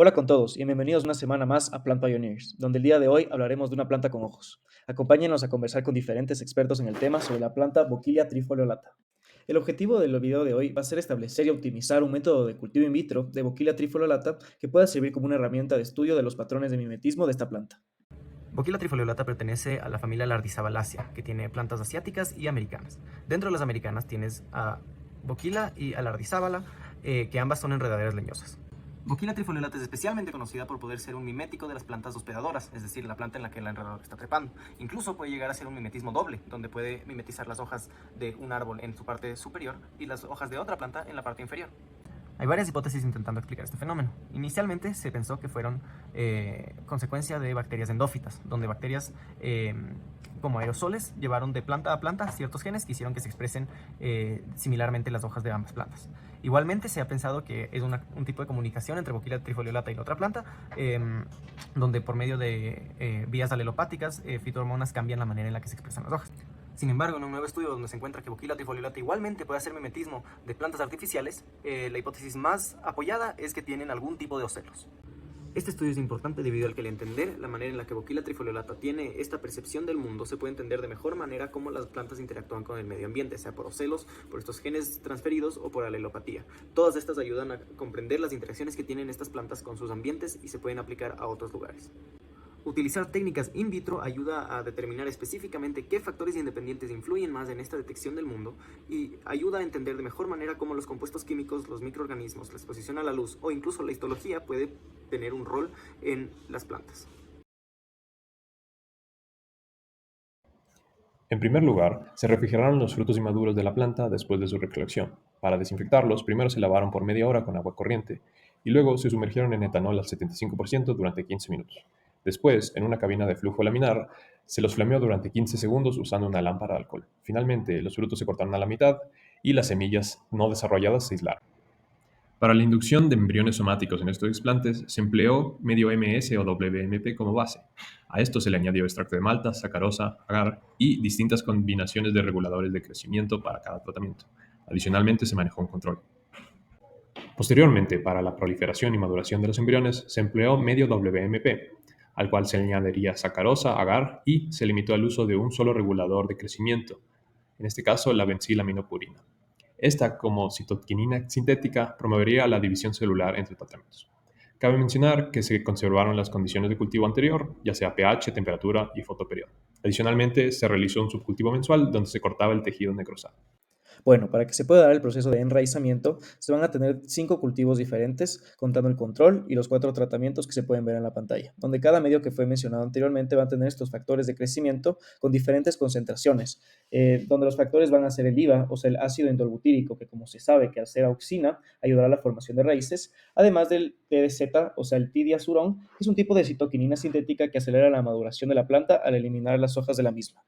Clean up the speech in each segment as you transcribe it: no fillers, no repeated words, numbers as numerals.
Hola con todos y bienvenidos una semana más a Plant Pioneers, donde el día de hoy hablaremos de una planta con ojos. Acompáñenos a conversar con diferentes expertos en el tema sobre la planta Bocchilia trifoliolata. El objetivo del video de hoy va a ser establecer y optimizar un método de cultivo in vitro de Bocchilia trifoliolata que pueda servir como una herramienta de estudio de los patrones de mimetismo de esta planta. Bocchilla trifoliolata pertenece a la familia Lardizabalaceae, que tiene plantas asiáticas y americanas. Dentro de las americanas tienes a Bocchilla y a Lardizabala, que ambas son enredaderas leñosas. Bocchilla trifoliolata es especialmente conocida por poder ser un mimético de las plantas hospedadoras, es decir, la planta en la que el enredador está trepando. Incluso puede llegar a ser un mimetismo doble, donde puede mimetizar las hojas de un árbol en su parte superior y las hojas de otra planta en la parte inferior. Hay varias hipótesis intentando explicar este fenómeno. Inicialmente se pensó que fueron consecuencia de bacterias endófitas, donde bacterias como aerosoles llevaron de planta a planta ciertos genes que hicieron que se expresen similarmente las hojas de ambas plantas. Igualmente se ha pensado que es un tipo de comunicación entre Bocchilla trifoliolata y la otra planta, donde por medio de vías alelopáticas, fitohormonas cambian la manera en la que se expresan las hojas. Sin embargo, en un nuevo estudio donde se encuentra que Bocchilla trifoliolata igualmente puede hacer mimetismo de plantas artificiales, la hipótesis más apoyada es que tienen algún tipo de ocelos. Este estudio es importante debido al que al entender la manera en la que Bocchilla trifoliolata tiene esta percepción del mundo, se puede entender de mejor manera cómo las plantas interactúan con el medio ambiente, sea por ocelos, por estos genes transferidos o por alelopatía. Todas estas ayudan a comprender las interacciones que tienen estas plantas con sus ambientes y se pueden aplicar a otros lugares. Utilizar técnicas in vitro ayuda a determinar específicamente qué factores independientes influyen más en esta detección del mundo y ayuda a entender de mejor manera cómo los compuestos químicos, los microorganismos, la exposición a la luz o incluso la histología puede tener un rol en las plantas. En primer lugar, se refrigeraron los frutos inmaduros de la planta después de su recolección. Para desinfectarlos, primero se lavaron por media hora con agua corriente y luego se sumergieron en etanol al 75% durante 15 minutos. Después, en una cabina de flujo laminar, se los flameó durante 15 segundos usando una lámpara de alcohol. Finalmente, los frutos se cortaron a la mitad y las semillas no desarrolladas se aislaron. Para la inducción de embriones somáticos en estos explantes se empleó medio MS o WMP como base. A esto se le añadió extracto de malta, sacarosa, agar y distintas combinaciones de reguladores de crecimiento para cada tratamiento. Adicionalmente se manejó un control. Posteriormente, para la proliferación y maduración de los embriones, se empleó medio WMP, al cual se le añadiría sacarosa, agar y se limitó al uso de un solo regulador de crecimiento, en este caso la benzilaminopurina. Esta, como citoquinina sintética, promovería la división celular entre tratamientos. Cabe mencionar que se conservaron las condiciones de cultivo anterior, ya sea pH, temperatura y fotoperiodo. Adicionalmente, se realizó un subcultivo mensual donde se cortaba el tejido necrosado. Bueno, para que se pueda dar el proceso de enraizamiento, se van a tener 5 cultivos diferentes, contando el control y los 4 tratamientos que se pueden ver en la pantalla, donde cada medio que fue mencionado anteriormente va a tener estos factores de crecimiento con diferentes concentraciones, donde los factores van a ser el IVA, o sea, el ácido endolbutírico, que como se sabe que al ser auxina ayudará a la formación de raíces, además del PDZ, o sea, el tidiazurón, que es un tipo de citoquinina sintética que acelera la maduración de la planta al eliminar las hojas de la misma.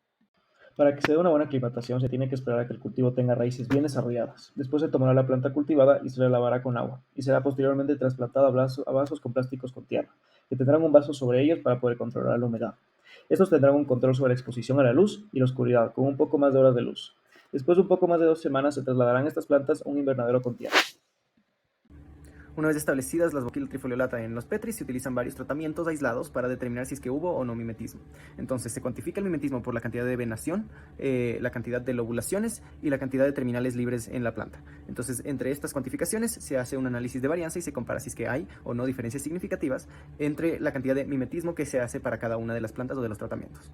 Para que se dé una buena aclimatación se tiene que esperar a que el cultivo tenga raíces bien desarrolladas. Después se tomará la planta cultivada y se la lavará con agua y será posteriormente trasplantada a vasos con plásticos con tierra, que tendrán un vaso sobre ellos para poder controlar la humedad. Estos tendrán un control sobre la exposición a la luz y la oscuridad, con un poco más de horas de luz. Después de un poco más de 2 semanas se trasladarán estas plantas a un invernadero con tierra. Una vez establecidas las Bocchilla trifoliolata en los petris, se utilizan varios tratamientos aislados para determinar si es que hubo o no mimetismo. Entonces, se cuantifica el mimetismo por la cantidad de venación, la cantidad de lobulaciones y la cantidad de terminales libres en la planta. Entonces, entre estas cuantificaciones se hace un análisis de varianza y se compara si es que hay o no diferencias significativas entre la cantidad de mimetismo que se hace para cada una de las plantas o de los tratamientos.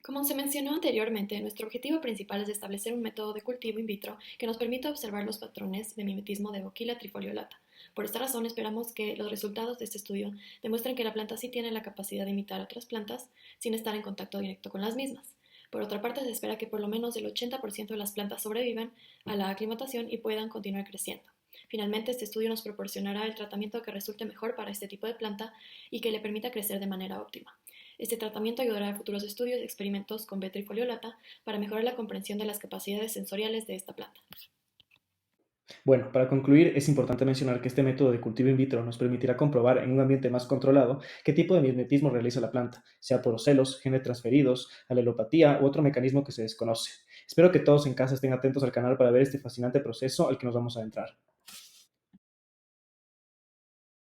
Como se mencionó anteriormente, nuestro objetivo principal es establecer un método de cultivo in vitro que nos permita observar los patrones de mimetismo de Bocchilla trifoliolata. Por esta razón, esperamos que los resultados de este estudio demuestren que la planta sí tiene la capacidad de imitar otras plantas sin estar en contacto directo con las mismas. Por otra parte, se espera que por lo menos el 80% de las plantas sobrevivan a la aclimatación y puedan continuar creciendo. Finalmente, este estudio nos proporcionará el tratamiento que resulte mejor para este tipo de planta y que le permita crecer de manera óptima. Este tratamiento ayudará a futuros estudios y experimentos con B. trifoliolata para mejorar la comprensión de las capacidades sensoriales de esta planta. Bueno, para concluir, es importante mencionar que este método de cultivo in vitro nos permitirá comprobar en un ambiente más controlado qué tipo de mimetismo realiza la planta, sea por ocelos, genes transferidos, alelopatía u otro mecanismo que se desconoce. Espero que todos en casa estén atentos al canal para ver este fascinante proceso al que nos vamos a adentrar.